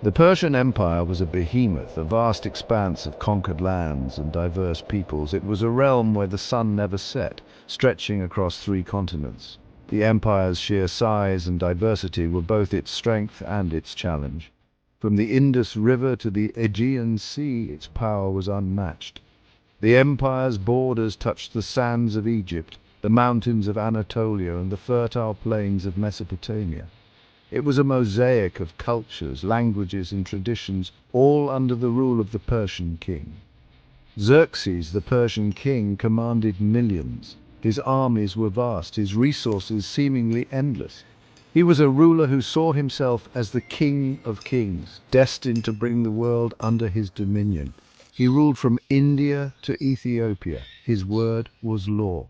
The Persian Empire was a behemoth, a vast expanse of conquered lands and diverse peoples. It was a realm where the sun never set, stretching across 3 continents. The empire's sheer size and diversity were both its strength and its challenge. From the Indus River to the Aegean Sea, its power was unmatched. The empire's borders touched the sands of Egypt, the mountains of Anatolia, and the fertile plains of Mesopotamia. It was a mosaic of cultures, languages, and traditions, all under the rule of the Persian king. Xerxes, the Persian king, commanded millions. His armies were vast, his resources seemingly endless. He was a ruler who saw himself as the king of kings, destined to bring the world under his dominion. He ruled from India to Ethiopia. His word was law.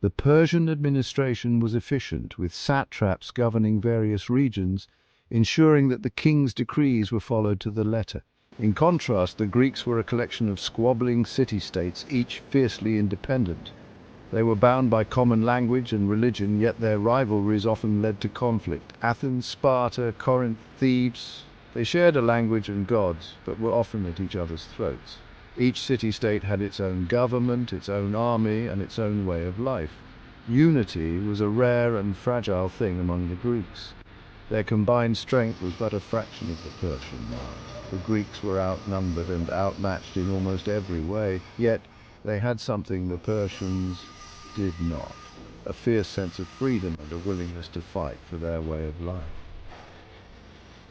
The Persian administration was efficient, with satraps governing various regions, ensuring that the king's decrees were followed to the letter. In contrast, the Greeks were a collection of squabbling city-states, each fiercely independent. They were bound by common language and religion, yet their rivalries often led to conflict. Athens, Sparta, Corinth, Thebes, they shared a language and gods, but were often at each other's throats. Each city-state had its own government, its own army, and its own way of life. Unity was a rare and fragile thing among the Greeks. Their combined strength was but a fraction of the Persian. The Greeks were outnumbered and outmatched in almost every way, yet they had something the Persians did not: a fierce sense of freedom and a willingness to fight for their way of life.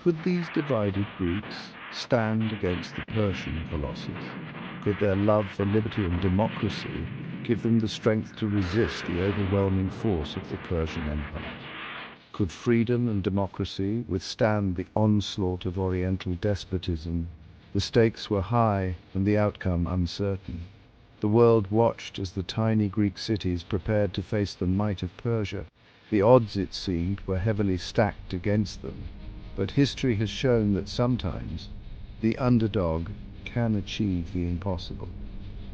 Could these divided Greeks stand against the Persian colossus? Could their love for liberty and democracy give them the strength to resist the overwhelming force of the Persian Empire? Could freedom and democracy withstand the onslaught of Oriental despotism? The stakes were high and the outcome uncertain. The world watched as the tiny Greek cities prepared to face the might of Persia. The odds, it seemed, were heavily stacked against them. But history has shown that sometimes the underdog can achieve the impossible.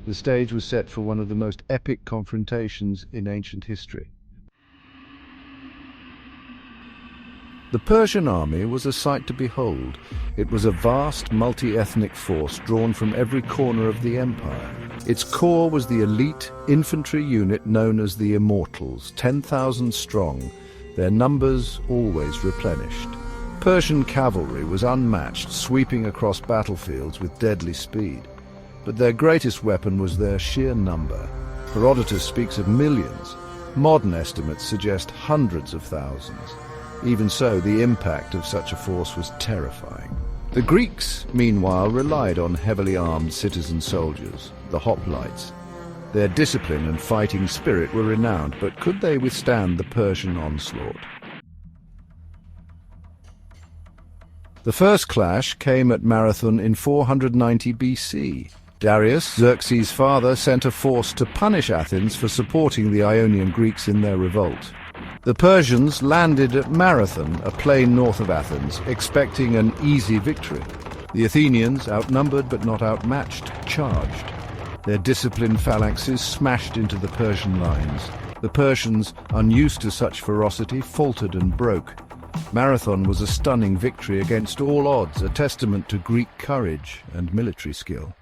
The stage was set for one of the most epic confrontations in ancient history. The Persian army was a sight to behold. It was a vast, multi-ethnic force drawn from every corner of the empire. Its core was the elite infantry unit known as the Immortals, 10,000 strong, their numbers always replenished. Persian cavalry was unmatched, sweeping across battlefields with deadly speed. But their greatest weapon was their sheer number. Herodotus speaks of millions. Modern estimates suggest hundreds of thousands. Even so, the impact of such a force was terrifying. The Greeks, meanwhile, relied on heavily armed citizen soldiers, the hoplites. Their discipline and fighting spirit were renowned, but could they withstand the Persian onslaught? The first clash came at Marathon in 490 BC. Darius, Xerxes' father, sent a force to punish Athens for supporting the Ionian Greeks in their revolt. The Persians landed at Marathon, a plain north of Athens, expecting an easy victory. The Athenians, outnumbered but not outmatched, charged. Their disciplined phalanxes smashed into the Persian lines. The Persians, unused to such ferocity, faltered and broke. Marathon was a stunning victory against all odds, a testament to Greek courage and military skill.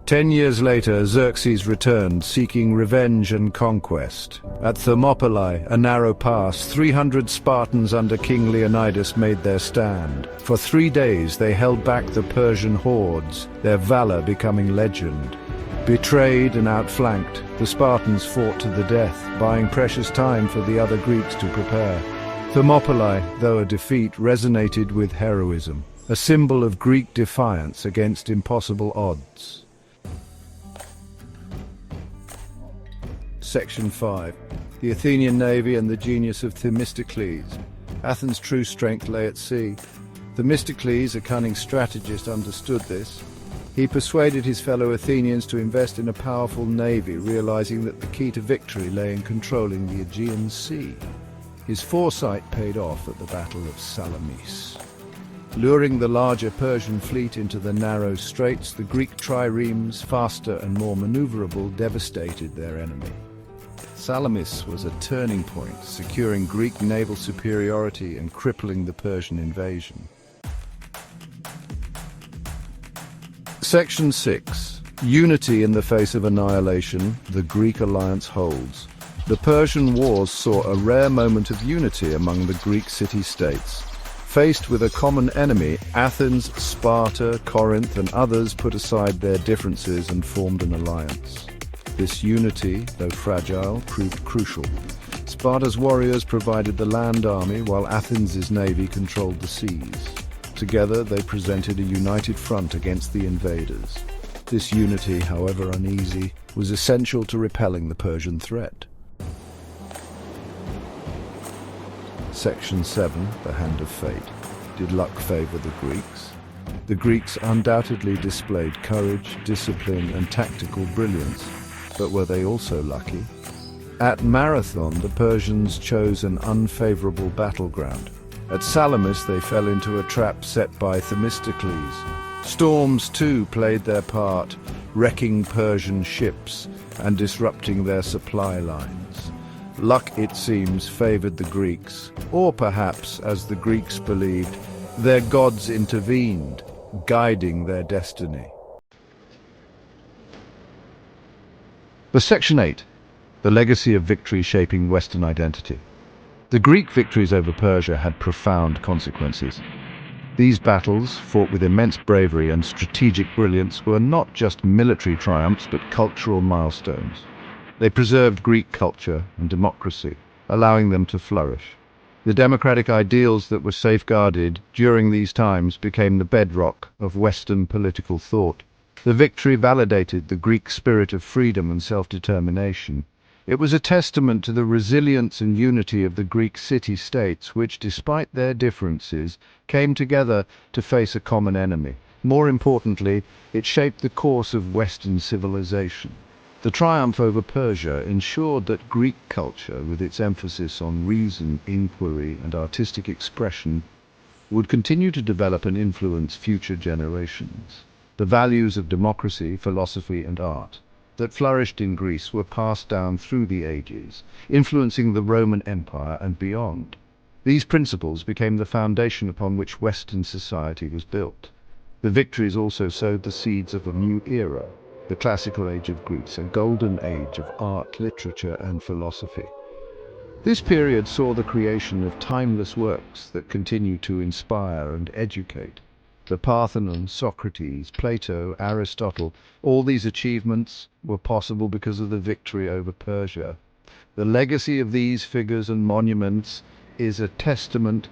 10 years later, Xerxes returned, seeking revenge and conquest. At Thermopylae, a narrow pass, 300 Spartans under King Leonidas made their stand. For 3 days they held back the Persian hordes, their valor becoming legend. Betrayed and outflanked, the Spartans fought to the death, buying precious time for the other Greeks to prepare. Thermopylae, though a defeat, resonated with heroism, a symbol of Greek defiance against impossible odds. Section 5. The Athenian navy and the genius of Themistocles. Athens' true strength lay at sea. Themistocles, a cunning strategist, understood this. He persuaded his fellow Athenians to invest in a powerful navy, realizing that the key to victory lay in controlling the Aegean Sea. His foresight paid off at the Battle of Salamis. Luring the larger Persian fleet into the narrow straits, the Greek triremes, faster and more maneuverable, devastated their enemy. Salamis was a turning point, securing Greek naval superiority and crippling the Persian invasion. Section 6. Unity in the face of annihilation, the Greek alliance holds. The Persian Wars saw a rare moment of unity among the Greek city-states. Faced with a common enemy, Athens, Sparta, Corinth, and others put aside their differences and formed an alliance. This unity, though fragile, proved crucial. Sparta's warriors provided the land army, while Athens' navy controlled the seas. Together, they presented a united front against the invaders. This unity, however uneasy, was essential to repelling the Persian threat. Section 7, the Hand of Fate. Did luck favor the Greeks? The Greeks undoubtedly displayed courage, discipline, and tactical brilliance, but were they also lucky? At Marathon, the Persians chose an unfavorable battleground. At Salamis, they fell into a trap set by Themistocles. Storms, too, played their part, wrecking Persian ships and disrupting their supply lines. Luck, it seems, favored the Greeks, or perhaps, as the Greeks believed, their gods intervened, guiding their destiny. For Section 8, the legacy of victory shaping Western identity. The Greek victories over Persia had profound consequences. These battles, fought with immense bravery and strategic brilliance, were not just military triumphs but cultural milestones. They preserved Greek culture and democracy, allowing them to flourish. The democratic ideals that were safeguarded during these times became the bedrock of Western political thought. The victory validated the Greek spirit of freedom and self-determination. It was a testament to the resilience and unity of the Greek city-states which, despite their differences, came together to face a common enemy. More importantly, it shaped the course of Western civilization. The triumph over Persia ensured that Greek culture, with its emphasis on reason, inquiry, and artistic expression, would continue to develop and influence future generations. The values of democracy, philosophy, and art that flourished in Greece were passed down through the ages, influencing the Roman Empire and beyond. These principles became the foundation upon which Western society was built. The victories also sowed the seeds of a new era, the classical age of Greece, a golden age of art, literature, and philosophy. This period saw the creation of timeless works that continue to inspire and educate. The Parthenon, Socrates, Plato, Aristotle, all these achievements were possible because of the victory over Persia. The legacy of these figures and monuments is a testament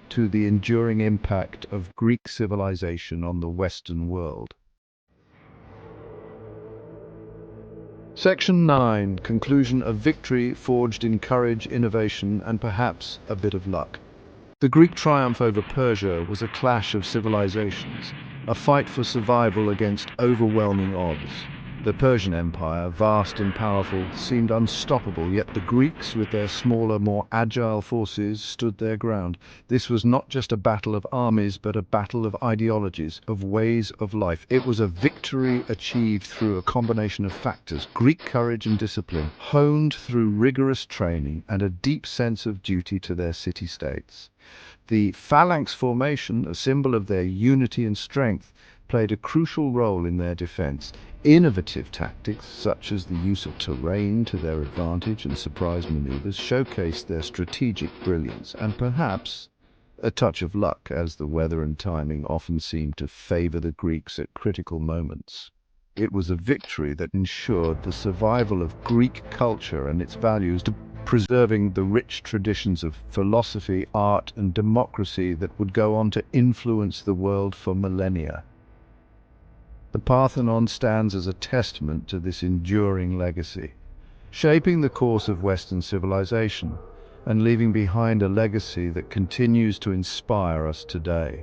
to the enduring impact of Greek civilization on the Western world. Section 9. Conclusion of victory forged in courage, innovation, and perhaps a bit of luck. The Greek triumph over Persia was a clash of civilizations, a fight for survival against overwhelming odds. The Persian Empire, vast and powerful, seemed unstoppable, yet the Greeks, with their smaller, more agile forces, stood their ground. This was not just a battle of armies, but a battle of ideologies, of ways of life. It was a victory achieved through a combination of factors: Greek courage and discipline, honed through rigorous training and a deep sense of duty to their city-states. The phalanx formation, a symbol of their unity and strength, played a crucial role in their defense. Innovative tactics, such as the use of terrain to their advantage and surprise maneuvers, showcased their strategic brilliance, and perhaps a touch of luck, as the weather and timing often seemed to favor the Greeks at critical moments. It was a victory that ensured the survival of Greek culture and its values, preserving the rich traditions of philosophy, art, and democracy that would go on to influence the world for millennia. The Parthenon stands as a testament to this enduring legacy, shaping the course of Western civilization and leaving behind a legacy that continues to inspire us today.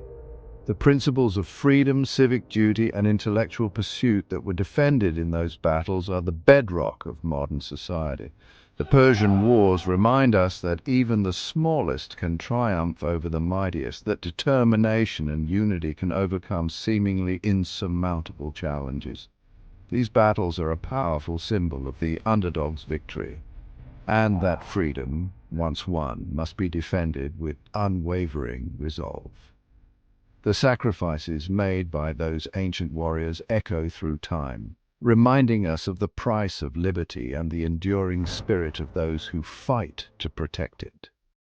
The principles of freedom, civic duty, and intellectual pursuit that were defended in those battles are the bedrock of modern society. The Persian Wars remind us that even the smallest can triumph over the mightiest, that determination and unity can overcome seemingly insurmountable challenges. These battles are a powerful symbol of the underdog's victory, And that freedom, once won, must be defended with unwavering resolve. The sacrifices made by those ancient warriors echo through time, reminding us of the price of liberty and the enduring spirit of those who fight to protect it.